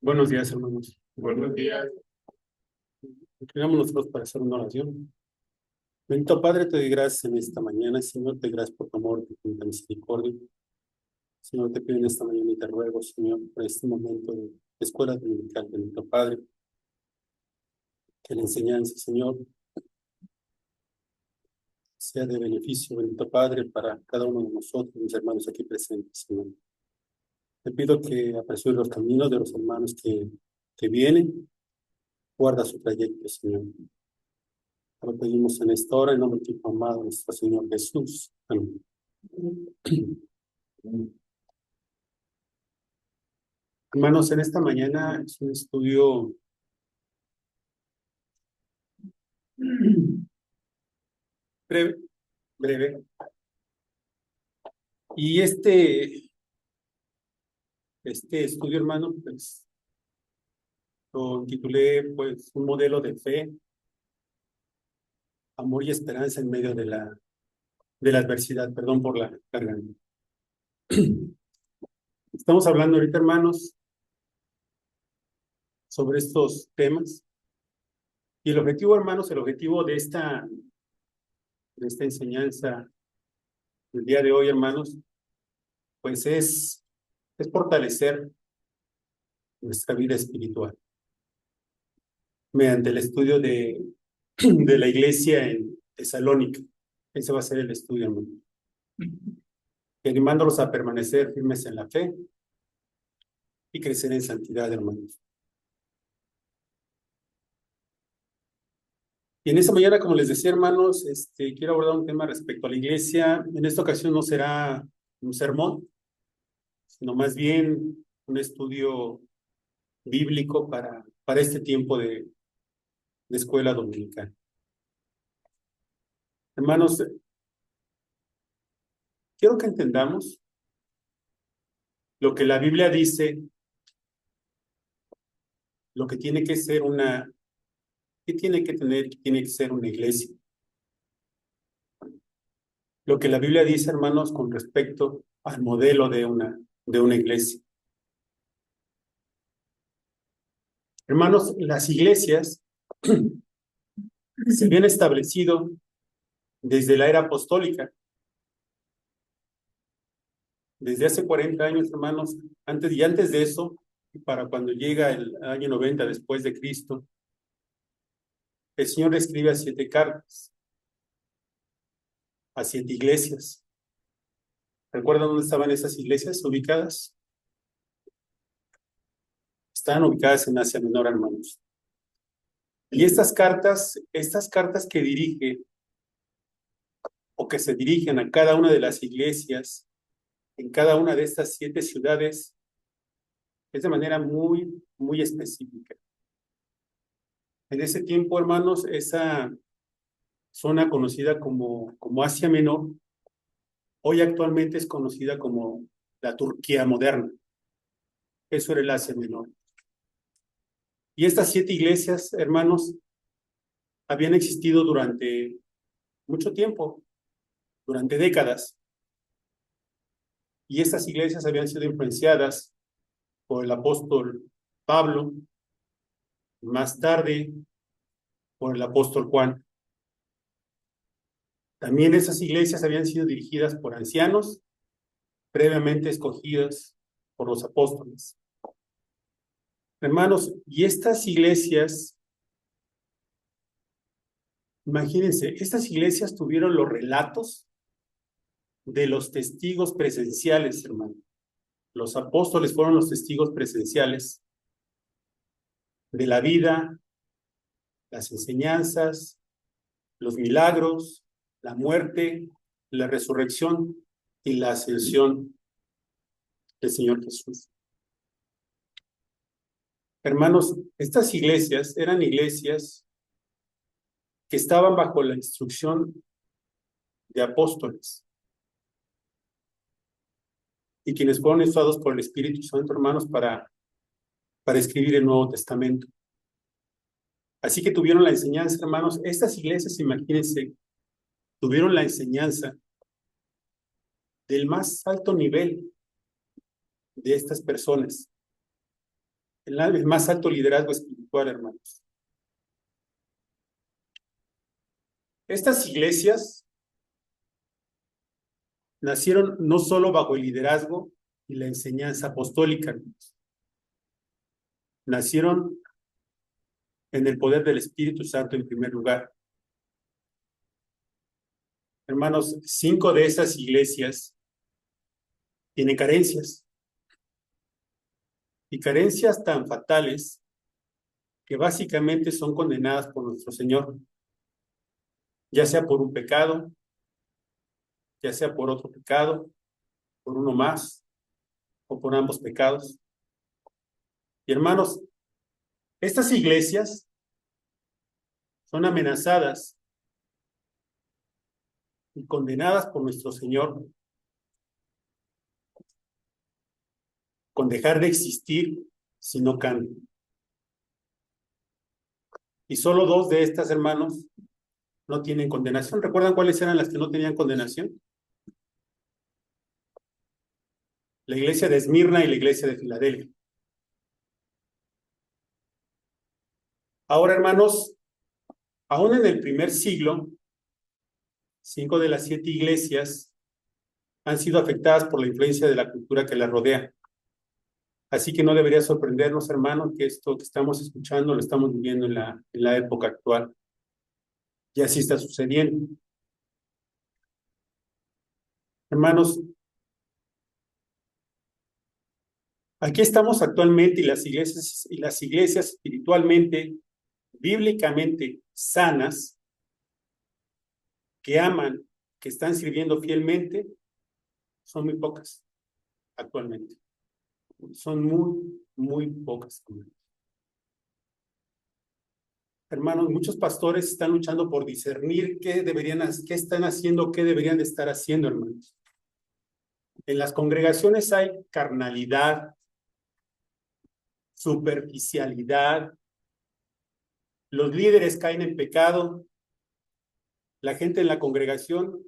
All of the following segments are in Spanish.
Buenos días, hermanos. Buenos días. Inclinamos nosotros para hacer una oración. Bendito Padre, te doy gracias en esta mañana. Señor, te doy gracias por tu amor, por tu misericordia. Señor, te pido en esta mañana y te ruego, Señor, por este momento de escuela dominical, bendito Padre, que la enseñanza, Señor, sea de beneficio, bendito Padre, para cada uno de nosotros, mis hermanos aquí presentes, Señor. Te pido que apresures los caminos de los hermanos que vienen. Guarda su trayecto, Señor. Lo pedimos en esta hora, en nombre de tu amado, nuestro Señor Jesús. Amén. Hermanos, en esta mañana es un estudio breve, breve. Y este estudio, hermano, pues lo titulé, pues, un modelo de fe, amor y esperanza en medio de la adversidad. Perdón por la garganta. Estamos hablando ahorita, hermanos, sobre estos temas. Y el objetivo, hermanos, el objetivo de esta enseñanza del día de hoy, hermanos, pues es fortalecer nuestra vida espiritual mediante el estudio de la iglesia en Tesalónica. Ese va a ser el estudio, hermano. Y animándolos a permanecer firmes en la fe y crecer en santidad, hermanos. Y en esta mañana, como les decía, hermanos, quiero abordar un tema respecto a la iglesia. En esta ocasión no será un sermón, sino más bien un estudio bíblico para este tiempo de escuela dominical. Hermanos, quiero que entendamos lo que la Biblia dice, lo que tiene que ser ¿qué tiene que tener, qué tiene que ser una iglesia? Lo que la Biblia dice, hermanos, con respecto al modelo de una iglesia. Hermanos, las iglesias se habían establecido desde la era apostólica. Desde hace 40 años, hermanos, antes de eso, para cuando llega el año 90 después de Cristo, el Señor le escribe a 7 cartas, a 7 iglesias. ¿Recuerdan dónde estaban esas iglesias ubicadas? Estaban ubicadas en Asia Menor, hermanos. Y estas cartas que dirige o que se dirigen a cada una de las iglesias en cada una de estas 7 ciudades es de manera muy, muy específica. En ese tiempo, hermanos, esa zona conocida como Asia Menor, hoy actualmente es conocida como la Turquía moderna. Eso era el Asia Menor. Y estas 7 iglesias, hermanos, habían existido durante mucho tiempo, durante décadas. Y estas iglesias habían sido influenciadas por el apóstol Pablo, más tarde por el apóstol Juan. También esas iglesias habían sido dirigidas por ancianos previamente escogidos por los apóstoles. Hermanos, y estas iglesias, imagínense, estas iglesias tuvieron los relatos de los testigos presenciales, hermano. Los apóstoles fueron los testigos presenciales de la vida, las enseñanzas, los milagros, la muerte, la resurrección y la ascensión del Señor Jesús. Hermanos, estas iglesias eran iglesias que estaban bajo la instrucción de apóstoles y quienes fueron usados por el Espíritu Santo, hermanos, para escribir el Nuevo Testamento. Así que tuvieron la enseñanza, hermanos. Estas iglesias, imagínense, tuvieron la enseñanza del más alto nivel de estas personas. el más alto liderazgo espiritual, hermanos. Estas iglesias nacieron no solo bajo el liderazgo y la enseñanza apostólica, hermanos. Nacieron en el poder del Espíritu Santo en primer lugar. Hermanos, 5 de esas iglesias tienen carencias. Y carencias tan fatales que básicamente son condenadas por nuestro Señor, ya sea por un pecado, ya sea por otro pecado, por uno más, o por ambos pecados. Y hermanos, estas iglesias son amenazadas y condenadas por nuestro Señor con dejar de existir si no cambian. Y solo 2 de estas, hermanos, no tienen condenación. ¿Recuerdan cuáles eran las que no tenían condenación? La iglesia de Esmirna y la iglesia de Filadelfia. Ahora, hermanos, aún en el primer siglo, 5 de las 7 iglesias han sido afectadas por la influencia de la cultura que las rodea. Así que no debería sorprendernos, hermanos, que esto que estamos escuchando lo estamos viviendo en la época actual. Y así está sucediendo. Hermanos, aquí estamos actualmente y las iglesias espiritualmente, bíblicamente sanas, que aman, que están sirviendo fielmente, son muy pocas actualmente. Son muy, muy pocas. Hermanos, muchos pastores están luchando por discernir qué están haciendo, qué deberían de estar haciendo, hermanos. En las congregaciones hay carnalidad, superficialidad, los líderes caen en pecado, la gente en la congregación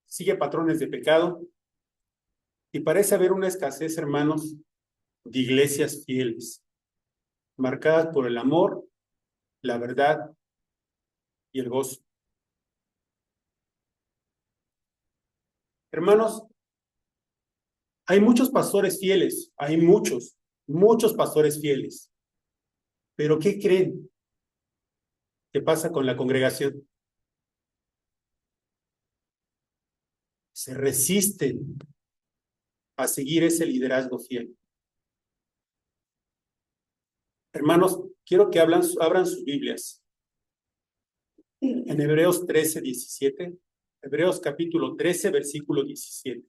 sigue patrones de pecado y parece haber una escasez, hermanos, de iglesias fieles, marcadas por el amor, la verdad y el gozo. Hermanos, hay muchos pastores fieles, hay muchos pastores fieles, pero ¿qué creen que pasa con la congregación? Se resisten a seguir ese liderazgo fiel. Hermanos, quiero que abran sus Biblias. En Hebreos 13, 17. Hebreos capítulo 13, versículo 17.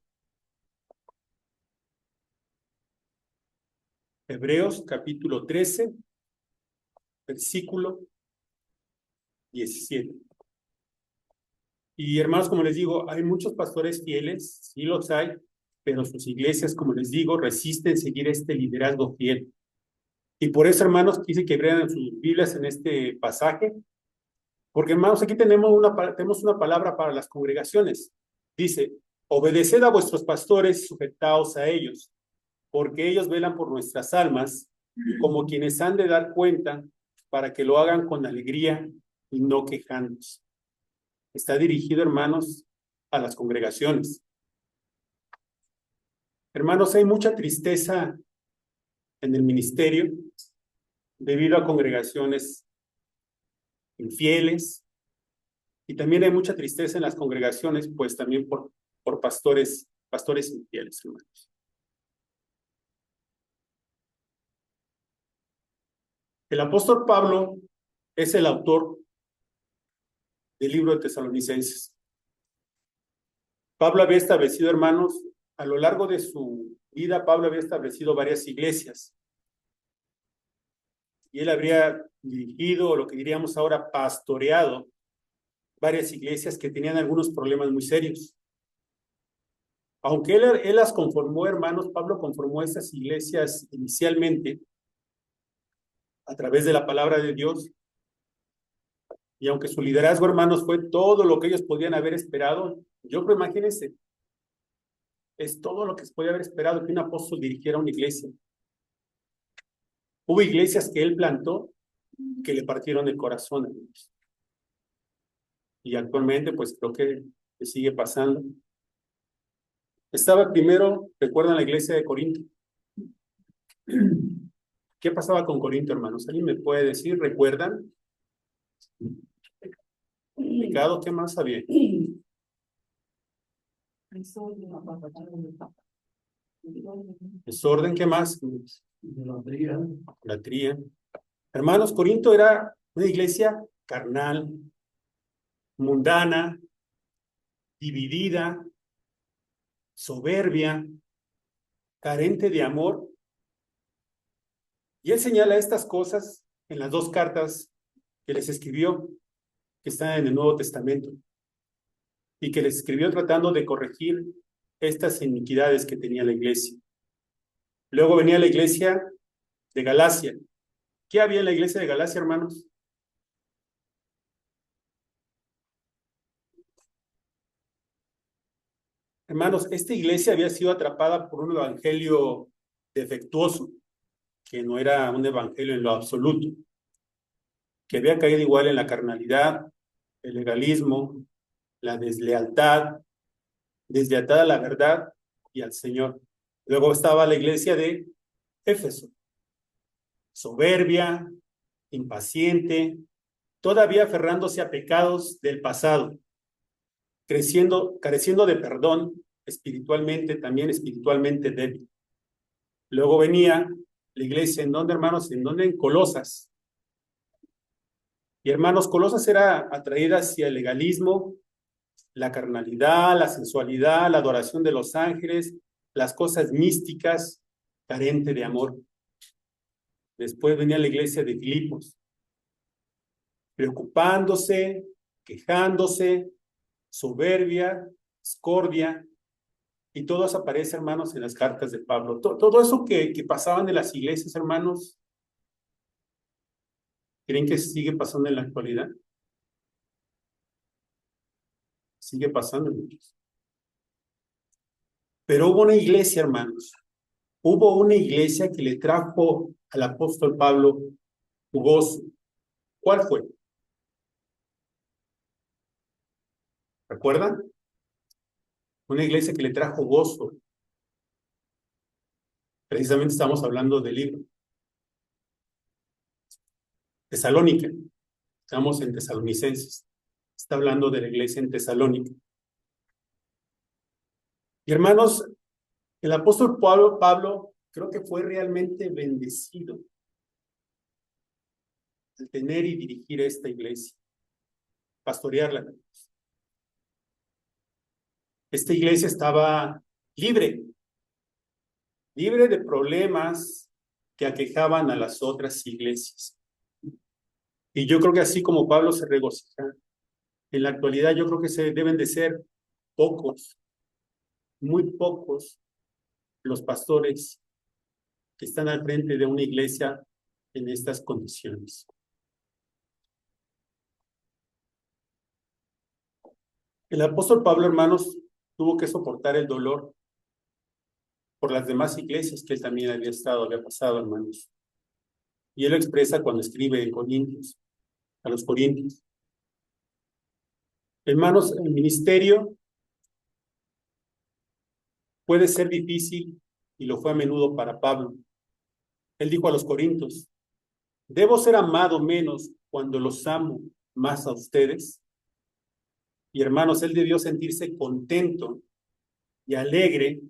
Hebreos capítulo 13, versículo 17. Y hermanos, como les digo, hay muchos pastores fieles, sí los hay, pero sus iglesias, como les digo, resisten seguir este liderazgo fiel. Y por eso, hermanos, quise que abrieran sus Biblias en este pasaje, porque, hermanos, aquí tenemos una palabra para las congregaciones. Dice, obedeced a vuestros pastores, sujetaos a ellos, porque ellos velan por nuestras almas, como quienes han de dar cuenta, para que lo hagan con alegría y no quejándose. Está dirigido, hermanos, a las congregaciones. Hermanos, hay mucha tristeza en el ministerio debido a congregaciones infieles, y también hay mucha tristeza en las congregaciones, pues también por pastores infieles, hermanos. El apóstol Pablo es el autor del libro de Tesalonicenses. Pablo había establecido, hermanos, a lo largo de su vida, Pablo había establecido varias iglesias. Y él habría dirigido, o lo que diríamos ahora, pastoreado varias iglesias que tenían algunos problemas muy serios. Aunque él las conformó, hermanos, Pablo conformó esas iglesias inicialmente a través de la palabra de Dios. Y aunque su liderazgo, hermanos, fue todo lo que ellos podían haber esperado, yo creo, imagínense, es todo lo que se podía haber esperado que un apóstol dirigiera una iglesia. Hubo iglesias que él plantó que le partieron el corazón, hermanos. Y actualmente, pues creo que sigue pasando. Estaba primero, recuerdan la iglesia de Corinto. ¿Qué pasaba con Corinto, hermanos? ¿Alguien me puede decir? ¿Recuerdan? Pecado, ¿qué más había? Desorden, ¿qué más? Idolatría. Hermanos, Corinto era una iglesia carnal, mundana, dividida, soberbia, carente de amor. Y él señala estas cosas en las dos cartas que les escribió, que están en el Nuevo Testamento, y que les escribió tratando de corregir estas iniquidades que tenía la iglesia. Luego venía la iglesia de Galacia. ¿Qué había en la iglesia de Galacia, hermanos? Hermanos, esta iglesia había sido atrapada por un evangelio defectuoso, que no era un evangelio en lo absoluto, que había caído igual en la carnalidad, el legalismo, la deslealtad, deslealtad a la verdad y al Señor. Luego estaba la iglesia de Éfeso, soberbia, impaciente, todavía aferrándose a pecados del pasado, careciendo de perdón espiritualmente, también espiritualmente débil. Luego venía la iglesia, ¿en dónde, hermanos? ¿En dónde? En Colosas. Y hermanos, Colosas era atraída hacia el legalismo, la carnalidad, la sensualidad, la adoración de los ángeles, las cosas místicas, carente de amor. Después venía la iglesia de Filipos, preocupándose, quejándose, soberbia, discordia, y todo eso aparece, hermanos, en las cartas de Pablo. Todo eso que pasaban en las iglesias, hermanos, ¿creen que sigue pasando en la actualidad? Sigue pasando, muchos. Pero hubo una iglesia, hermanos, hubo una iglesia que le trajo al apóstol Pablo gozo. ¿Cuál fue? ¿Recuerdan? Una iglesia que le trajo gozo. Precisamente estamos hablando del libro. Tesalónica. Estamos en Tesalonicenses. Está hablando de la iglesia en Tesalónica. Y hermanos, el apóstol Pablo creo que fue realmente bendecido al tener y dirigir esta iglesia, pastorearla. Esta iglesia estaba libre de problemas que aquejaban a las otras iglesias. Y yo creo que así como Pablo se regocija, en la actualidad yo creo que se deben de ser pocos, muy pocos los pastores que están al frente de una iglesia en estas condiciones. El apóstol Pablo, hermanos, tuvo que soportar el dolor por las demás iglesias que él también había pasado, hermanos. Y él lo expresa cuando escribe en Corintios, a los Corintios. Hermanos, el ministerio puede ser difícil y lo fue a menudo para Pablo. Él dijo a los Corintios, ¿debo ser amado menos cuando los amo más a ustedes? Y hermanos, él debió sentirse contento y alegre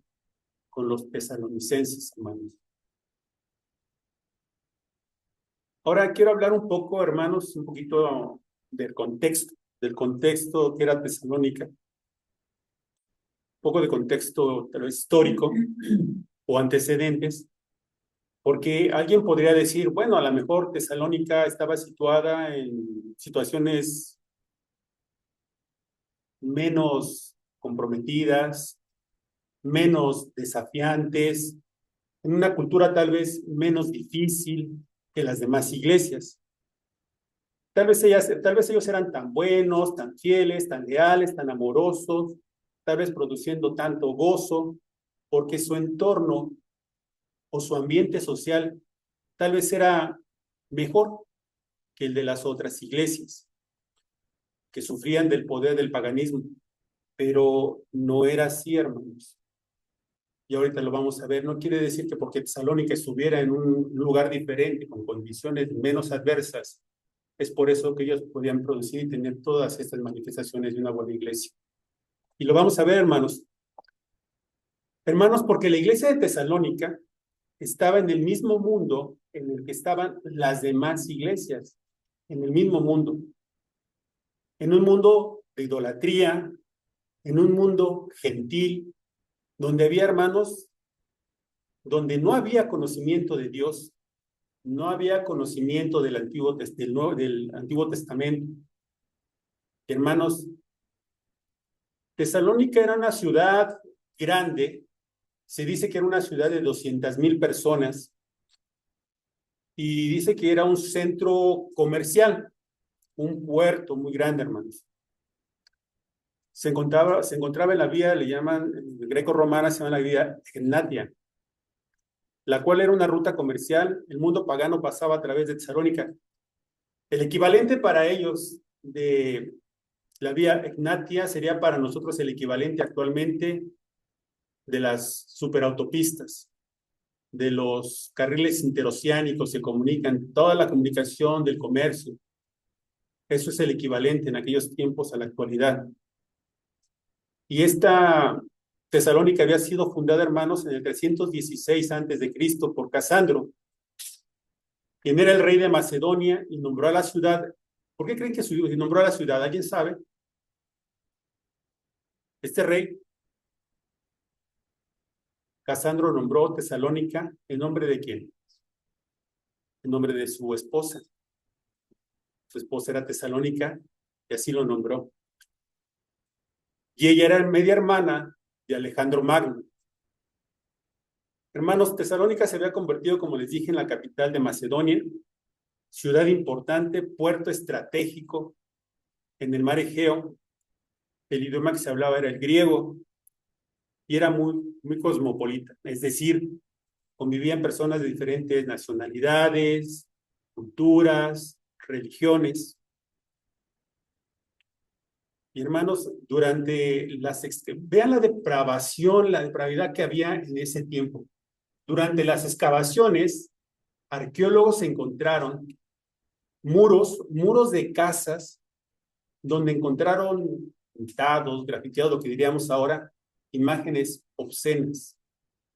con los tesalonicenses, hermanos. Ahora quiero hablar un poco, hermanos, un poquito del contexto que era Tesalónica. Un poco de contexto tal vez histórico o antecedentes, porque alguien podría decir, bueno, a lo mejor Tesalónica estaba situada en situaciones menos comprometidas, menos desafiantes, en una cultura tal vez menos difícil que las demás iglesias. Tal vez ellos eran tan buenos, tan fieles, tan leales, tan amorosos, tal vez produciendo tanto gozo, porque su entorno o su ambiente social tal vez era mejor que el de las otras iglesias, que sufrían del poder del paganismo, pero no era así, hermanos. Y ahorita lo vamos a ver. No quiere decir que porque Tesalónica estuviera en un lugar diferente, con condiciones menos adversas, es por eso que ellos podían producir y tener todas estas manifestaciones de una buena iglesia. Y lo vamos a ver, hermanos. Hermanos, porque la iglesia de Tesalónica estaba en el mismo mundo en el que estaban las demás iglesias, en el mismo mundo, en un mundo de idolatría, en un mundo gentil, donde había hermanos, donde no había conocimiento de Dios, no había conocimiento del Antiguo Testamento. Hermanos, Tesalónica era una ciudad grande, se dice que era una ciudad de 200,000 personas, y dice que era un centro comercial, un puerto muy grande, hermanos. Se encontraba en la vía, le llaman, greco-romana, se llama la vía Egnatia, la cual era una ruta comercial. El mundo pagano pasaba a través de Tesalónica. El equivalente para ellos de la vía Egnatia sería para nosotros el equivalente actualmente de las superautopistas, de los carriles interoceánicos que comunican, toda la comunicación del comercio. Eso es el equivalente en aquellos tiempos a la actualidad. Y esta Tesalónica había sido fundada, hermanos, en el 316 a.C. por Casandro, quien era el rey de Macedonia, y nombró a la ciudad. ¿Por qué creen que nombró a la ciudad? ¿Alguien sabe? Este rey, Casandro, nombró Tesalónica en nombre de quién? En nombre de su esposa. Su esposa era Tesalónica y así lo nombró. Y ella era media hermana de Alejandro Magno. Hermanos, Tesalónica se había convertido, como les dije, en la capital de Macedonia, ciudad importante, puerto estratégico en el mar Egeo. El idioma que se hablaba era el griego y era muy cosmopolita, es decir, convivían personas de diferentes nacionalidades, culturas, religiones. Y hermanos, vean la depravidad que había en ese tiempo. Durante las excavaciones, arqueólogos encontraron muros de casas donde encontraron pintados, grafiteados, lo que diríamos ahora, imágenes obscenas,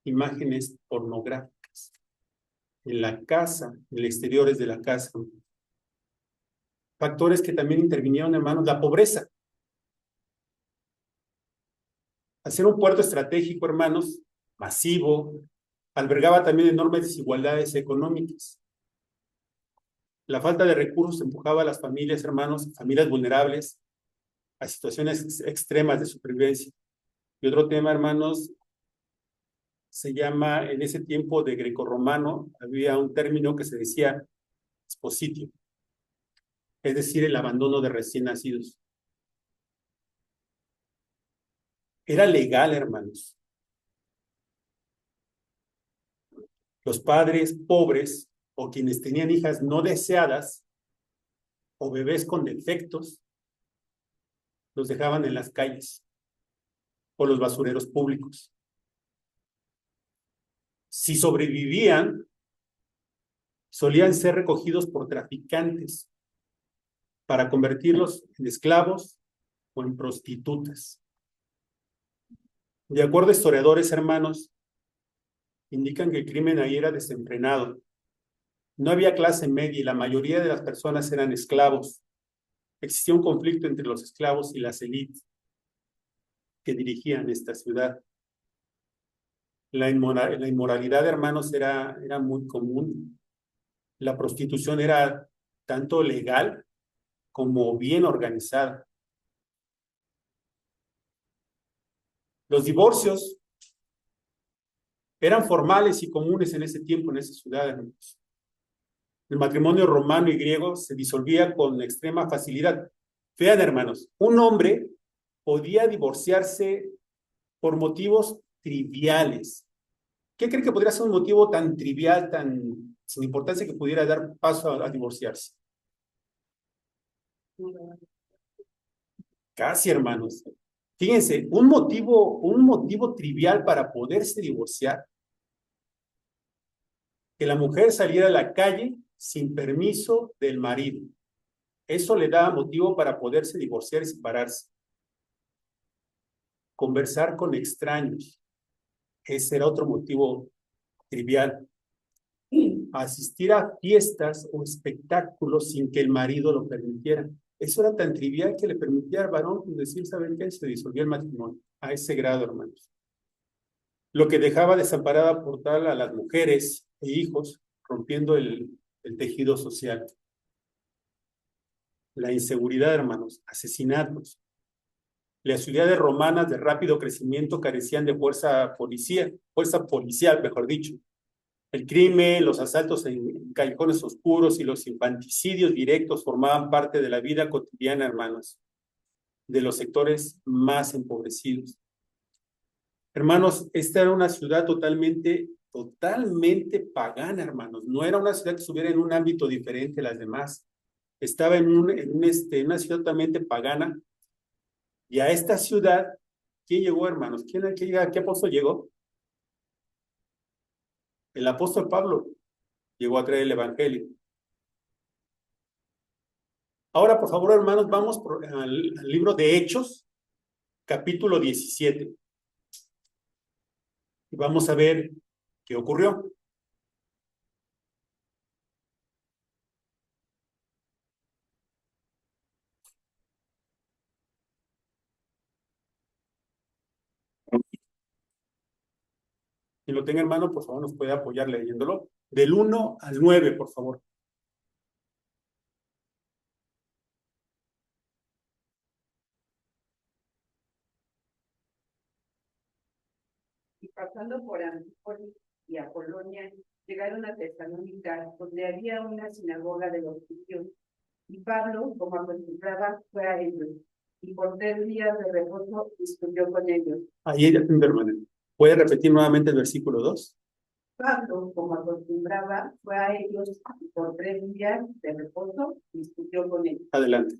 imágenes pornográficas. En la casa, en el exteriores de la casa. Factores que también intervinieron, hermanos, la pobreza. Al ser un puerto estratégico, hermanos, masivo, albergaba también enormes desigualdades económicas. La falta de recursos empujaba a las familias, hermanos, familias vulnerables, a situaciones extremas de supervivencia. Y otro tema, hermanos, se llama, en ese tiempo de grecorromano, había un término que se decía expositio, es decir, el abandono de recién nacidos. Era legal, hermanos. Los padres pobres o quienes tenían hijas no deseadas o bebés con defectos, los dejaban en las calles o los basureros públicos. Si sobrevivían, solían ser recogidos por traficantes para convertirlos en esclavos o en prostitutas. De acuerdo a historiadores, hermanos, indican que el crimen ahí era desenfrenado. No había clase media y la mayoría de las personas eran esclavos. Existía un conflicto entre los esclavos y las élites que dirigían esta ciudad. La inmoralidad, hermanos, era muy común. La prostitución era tanto legal como bien organizada. Los divorcios eran formales y comunes en ese tiempo, en esa ciudad, hermanos. El matrimonio romano y griego se disolvía con extrema facilidad. Vean, hermanos, un hombre podía divorciarse por motivos triviales. ¿Qué cree que podría ser un motivo tan trivial, tan sin importancia que pudiera dar paso a divorciarse. Casi, hermanos. Fíjense, un motivo trivial para poderse divorciar, que la mujer saliera a la calle sin permiso del marido. Eso le da motivo para poderse divorciar y separarse. Conversar con extraños. Ese era otro motivo trivial. Asistir a fiestas o espectáculos sin que el marido lo permitiera. Eso era tan trivial que le permitía al varón decir, ¿saben qué? Se disolvió el matrimonio. A ese grado, hermanos. Lo que dejaba desamparada por tal a las mujeres e hijos, rompiendo el tejido social. La inseguridad, hermanos, asesinatos. Las ciudades romanas de rápido crecimiento carecían de fuerza policial, mejor dicho. El crimen, los asaltos en callejones oscuros y los infanticidios directos formaban parte de la vida cotidiana, hermanos, de los sectores más empobrecidos. Hermanos, esta era una ciudad totalmente pagana, hermanos. No era una ciudad que estuviera en un ámbito diferente a las demás. Estaba en una ciudad totalmente pagana. Y a esta ciudad, ¿quién llegó, hermanos? ¿Qué apóstol llegó? El apóstol Pablo llegó a traer el evangelio. Ahora, por favor, hermanos, vamos al libro de Hechos, capítulo 17. Y vamos a ver qué ocurrió. Quien lo tenga en mano, por favor, nos puede apoyar leyéndolo. Del 1 al 9, por favor. Y pasando por Antípolis y Apolonia, llegaron a Tesalónica, donde había una sinagoga de los judíos. Y Pablo, como acostumbraba, fue a ellos, y por 3 días de reposo discutió con ellos. Ahí, hermano. ¿Puede repetir nuevamente el versículo 2? Pablo, como acostumbraba, fue a ellos, y por 3 días de reposo discutió con ellos. Adelante.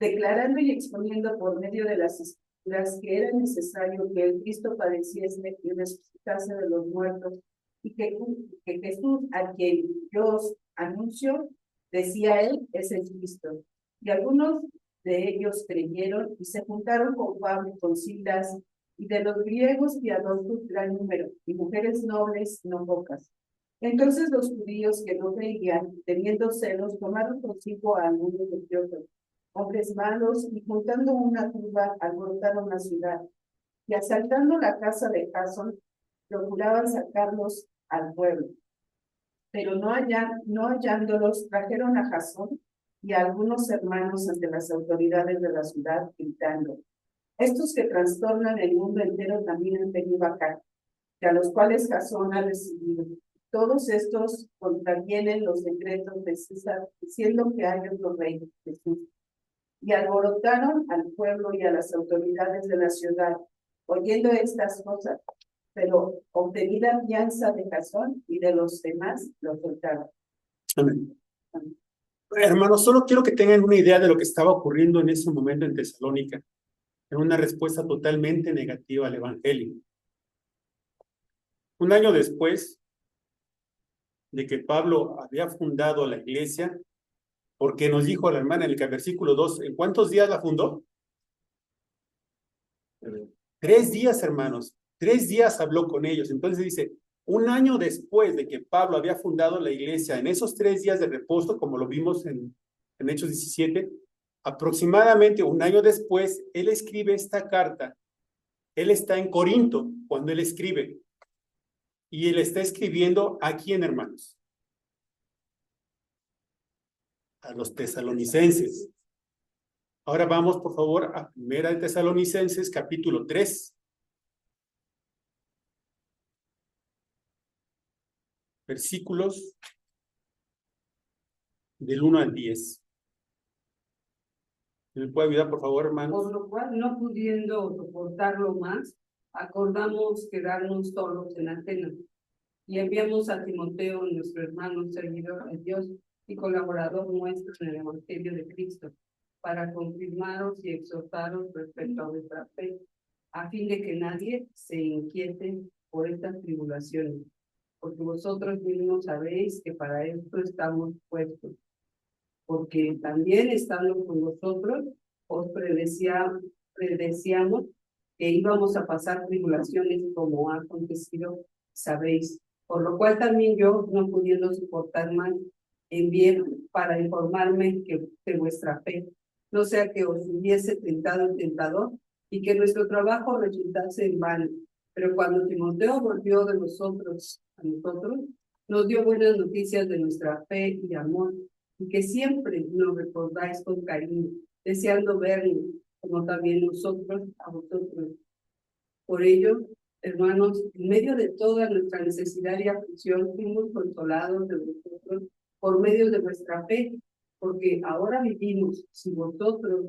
Declarando y exponiendo por medio de las escrituras que era necesario que el Cristo padeciese y resucitase de los muertos, y que Jesús, a quien yo os anuncio, decía él, es el Cristo. Y algunos de ellos creyeron y se juntaron con Pablo y con Silas, y de los griegos piadosos gran número, y mujeres nobles no pocas. Entonces los judíos que no creían, teniendo celos, tomaron consigo a algunos de otros hombres malos, y juntando una turba alborotaron la ciudad, y asaltando la casa de Jasón, procuraban sacarlos al pueblo. Pero no hallándolos, trajeron a Jasón y a algunos hermanos ante las autoridades de la ciudad, gritando: estos que trastornan el mundo entero también han venido acá, que a los cuales Jasón ha recibido. Todos estos contravienen los decretos de César, diciendo que hay otro rey, Jesús. Y alborotaron al pueblo y a las autoridades de la ciudad, oyendo estas cosas, pero obtenida fianza de Jasón y de los demás, lo soltaron. Amén. Hermanos, solo quiero que tengan una idea de lo que estaba ocurriendo en ese momento en Tesalónica. Era una respuesta totalmente negativa al evangelio. Un año después de que Pablo había fundado la iglesia, porque nos dijo la hermana en el versículo 2, ¿en cuántos días la fundó? 3 días, hermanos. 3 días habló con ellos. Entonces dice, un año después de que Pablo había fundado la iglesia, en esos 3 días de reposo, como lo vimos en Hechos 17, aproximadamente un año después, él escribe esta carta. Él está en Corinto cuando él escribe. Y él está escribiendo ¿a quién, hermanos? A los tesalonicenses. Ahora vamos, por favor, a Primera de Tesalonicenses, capítulo 3. Versículos del 1 al 10. ¿Me puede ayudar, por favor, hermanos? Por lo cual, no pudiendo soportarlo más, acordamos quedarnos solos en Atenas. Y enviamos a Timoteo, nuestro hermano, servidor de Dios y colaborador nuestro en el Evangelio de Cristo, para confirmaros y exhortaros respecto a vuestra fe, a fin de que nadie se inquiete por estas tribulaciones, porque vosotros mismos sabéis que para esto estamos puestos, porque también estando con vosotros os predecíamos que íbamos a pasar tribulaciones como ha acontecido, sabéis, por lo cual también yo, no pudiendo soportar más, envié para informarme de vuestra fe, no sea que os hubiese tentado el tentador y que nuestro trabajo resultase en vano. Pero cuando Timoteo volvió de nosotros a nosotros, nos dio buenas noticias de nuestra fe y amor, y que siempre nos recordáis con cariño, deseando vernos, como también nosotros a vosotros. Por ello, hermanos, en medio de toda nuestra necesidad y aflicción, fuimos consolados de vosotros por medio de vuestra fe, porque ahora vivimos si vosotros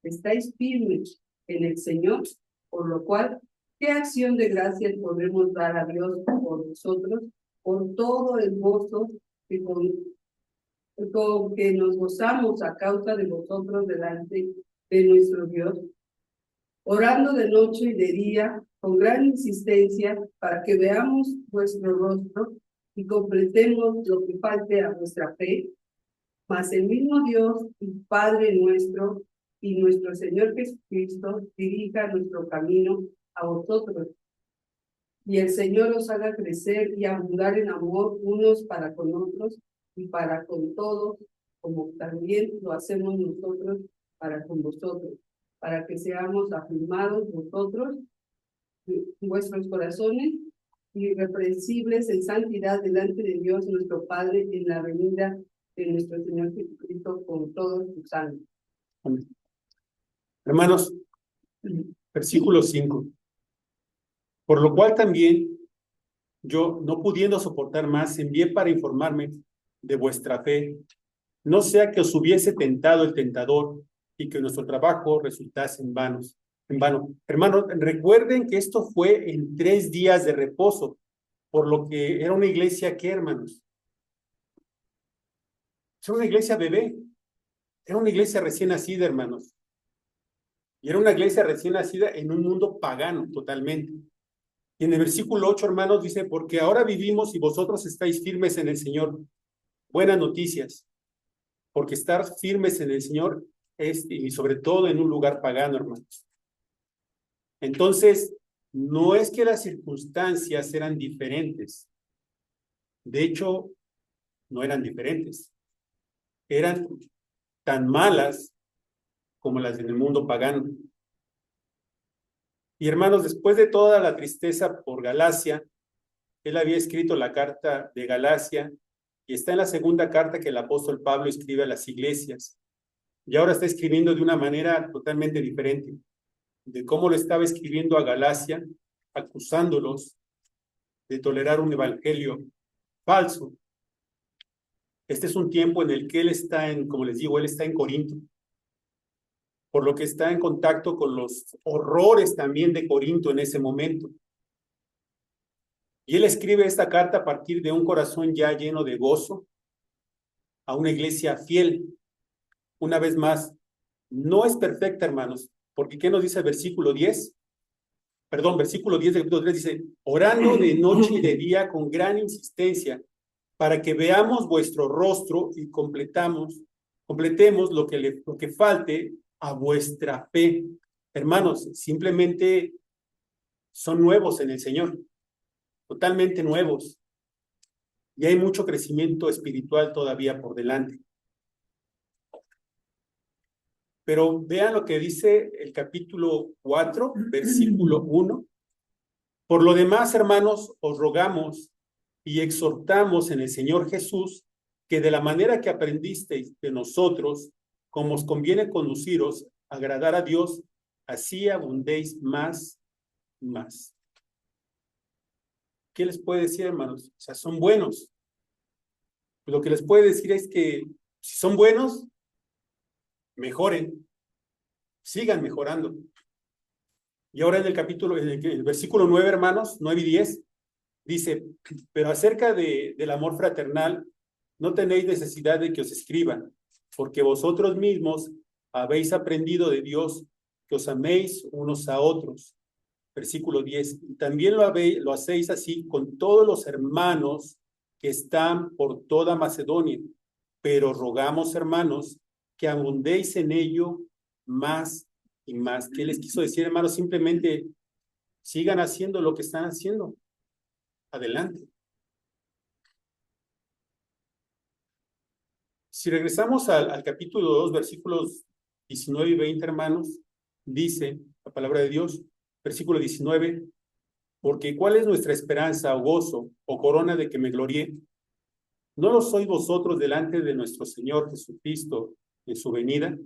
estáis firmes en el Señor, por lo cual, ¿qué acción de gracias podremos dar a Dios por vosotros, por todo el gozo que con que nos gozamos a causa de vosotros delante de nuestro Dios, orando de noche y de día con gran insistencia para que veamos vuestro rostro y completemos lo que falte a vuestra fe, mas el mismo Dios y Padre nuestro y nuestro Señor Jesucristo dirija nuestro camino a vosotros. Y el Señor os haga crecer y abundar en amor unos para con otros y para con todos, como también lo hacemos nosotros para con vosotros, para que seamos afirmados vosotros, vuestros corazones, irreprensibles en santidad delante de Dios nuestro Padre en la venida de nuestro Señor Jesucristo con todos sus santos. Amén. Hermanos, versículo 5. Por lo cual también yo, no pudiendo soportar más, envié para informarme de vuestra fe, no sea que os hubiese tentado el tentador y que nuestro trabajo resultase en vano. Hermanos, recuerden que esto fue en 3 días de reposo, por lo que era una iglesia que, hermanos, era una iglesia bebé, era una iglesia recién nacida, hermanos. Y era una iglesia recién nacida en un mundo pagano totalmente. Y en el versículo 8, hermanos, dice, porque ahora vivimos y vosotros estáis firmes en el Señor. Buenas noticias, porque estar firmes en el Señor es, y sobre todo en un lugar pagano, hermanos. Entonces, no es que las circunstancias eran diferentes. De hecho, no eran diferentes. Eran tan malas como las en el mundo pagano. Y hermanos, después de toda la tristeza por Galacia, él había escrito la carta de Galacia y está en la segunda carta que el apóstol Pablo escribe a las iglesias. Y ahora está escribiendo de una manera totalmente diferente de cómo lo estaba escribiendo a Galacia, acusándolos de tolerar un evangelio falso. Este es un tiempo en el que él está como les digo, él está en Corinto, por lo que está en contacto con los horrores también de Corinto en ese momento. Y él escribe esta carta a partir de un corazón ya lleno de gozo, a una iglesia fiel. Una vez más, no es perfecta, hermanos, porque ¿qué nos dice el versículo 10? Perdón, versículo 10 del capítulo 3 dice, orando de noche y de día con gran insistencia, para que veamos vuestro rostro y completemos lo que falte a vuestra fe. Hermanos, simplemente son nuevos en el Señor, totalmente nuevos. Y hay mucho crecimiento espiritual todavía por delante. Pero vean lo que dice el capítulo 4, versículo 1. Por lo demás, hermanos, os rogamos y exhortamos en el Señor Jesús que de la manera que aprendisteis de nosotros, como os conviene conduciros, agradar a Dios, así abundéis más y más. ¿Qué les puede decir, hermanos? O sea, son buenos. Lo que les puede decir es que si son buenos, mejoren, sigan mejorando. Y ahora en el capítulo, en el versículo 9, hermanos, 9 y 10, Dice, pero acerca del amor fraternal, no tenéis necesidad de que os escriban, porque vosotros mismos habéis aprendido de Dios que os améis unos a otros. Versículo 10. Y también lo hacéis así con todos los hermanos que están por toda Macedonia. Pero rogamos, hermanos, que abundéis en ello más y más. ¿Qué les quiso decir, hermanos? Simplemente sigan haciendo lo que están haciendo. Adelante. Si regresamos al capítulo 2, versículos 19 y 20, hermanos, dice la palabra de Dios, versículo 19, porque ¿cuál es nuestra esperanza o gozo o corona de que me gloríe? ¿No lo sois vosotros delante de nuestro Señor Jesucristo en su venida?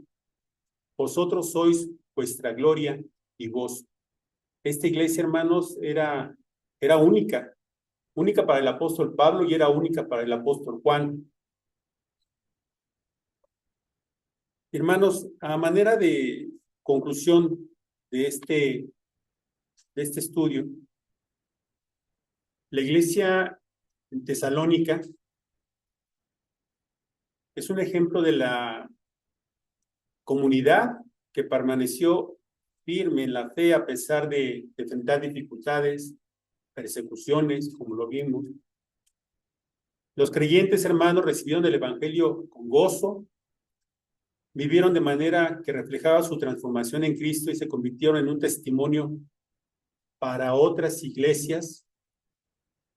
Vosotros sois vuestra gloria y gozo. Esta iglesia, hermanos, era única, única para el apóstol Pablo y era única para el apóstol Juan. Hermanos, a manera de conclusión de este estudio, la iglesia en Tesalónica es un ejemplo de la comunidad que permaneció firme en la fe a pesar de enfrentar dificultades, persecuciones, como lo vimos. Los creyentes, hermanos, recibieron el evangelio con gozo, vivieron de manera que reflejaba su transformación en Cristo y se convirtieron en un testimonio para otras iglesias.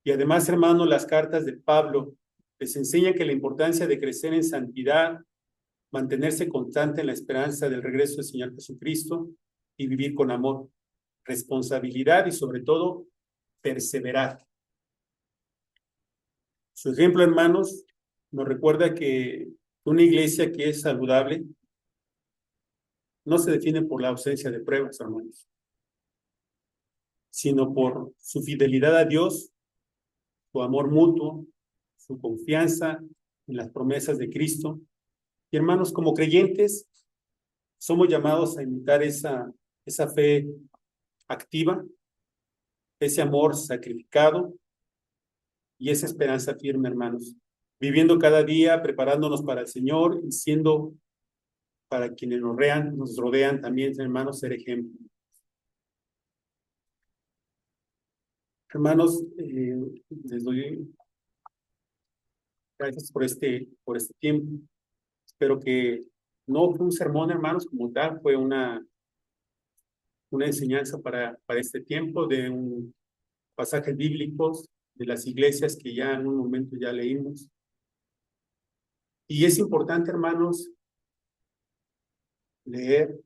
Y además, hermanos, las cartas de Pablo les enseñan que la importancia de crecer en santidad, mantenerse constante en la esperanza del regreso del Señor Jesucristo y vivir con amor, responsabilidad y sobre todo perseverar. Su ejemplo, hermanos, nos recuerda que una iglesia que es saludable no se define por la ausencia de pruebas, hermanos, sino por su fidelidad a Dios, su amor mutuo, su confianza en las promesas de Cristo. Y hermanos, como creyentes, somos llamados a imitar esa fe activa, ese amor sacrificado y esa esperanza firme, hermanos, viviendo cada día, preparándonos para el Señor y siendo para quienes nos rodean también, hermanos, ser ejemplo. Hermanos, les doy gracias por este tiempo. Espero que no fue un sermón, hermanos, como tal, fue una enseñanza para este tiempo de un pasajes bíblicos de las iglesias que ya en un momento ya leímos. Y es importante, hermanos, leer.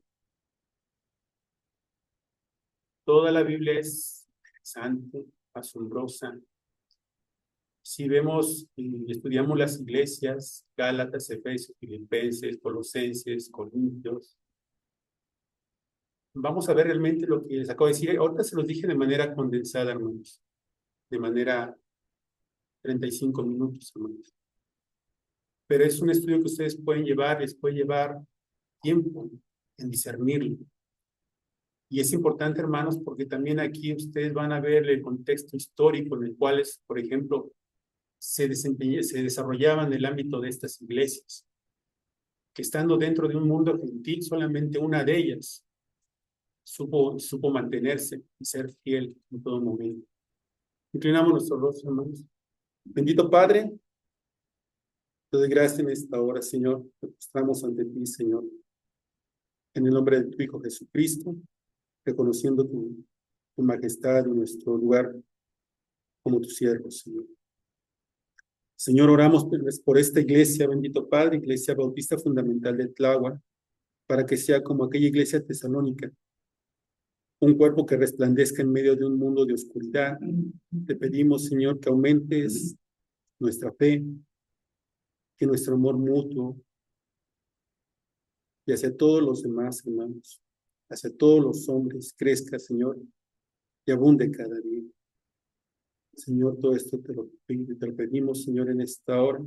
Toda la Biblia es interesante, asombrosa. Si vemos y estudiamos las iglesias, Gálatas, Efesios, Filipenses, Colosenses, Corintios, vamos a ver realmente lo que les acabo de decir. Ahorita se los dije de manera condensada, hermanos, de manera 35 minutos, hermanos. Pero es un estudio que ustedes pueden llevar, les puede llevar tiempo en discernirlo. Y es importante, hermanos, porque también aquí ustedes van a ver el contexto histórico en el cual, por ejemplo, se desarrollaban en el ámbito de estas iglesias, que estando dentro de un mundo gentil, solamente una de ellas supo mantenerse y ser fiel en todo momento. Inclinamos nuestros rostros, hermanos. Bendito Padre, te doy gracias en esta hora, Señor. Estamos ante ti, Señor. En el nombre de tu Hijo Jesucristo, reconociendo tu majestad en nuestro lugar como tu siervo, Señor. Señor, oramos por esta iglesia, bendito Padre, Iglesia Bautista Fundamental de Tláhuac, para que sea como aquella iglesia tesalónica, un cuerpo que resplandezca en medio de un mundo de oscuridad. Te pedimos, Señor, que aumentes nuestra fe, que nuestro amor mutuo y hacia todos los demás, hermanos, hacia todos los hombres, crezca, Señor, y abunde cada día. Señor, todo esto te lo pedimos, Señor, en esta hora,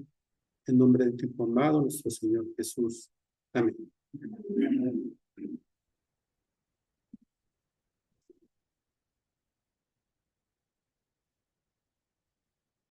en nombre de tu Hijo amado, nuestro Señor Jesús. Amén.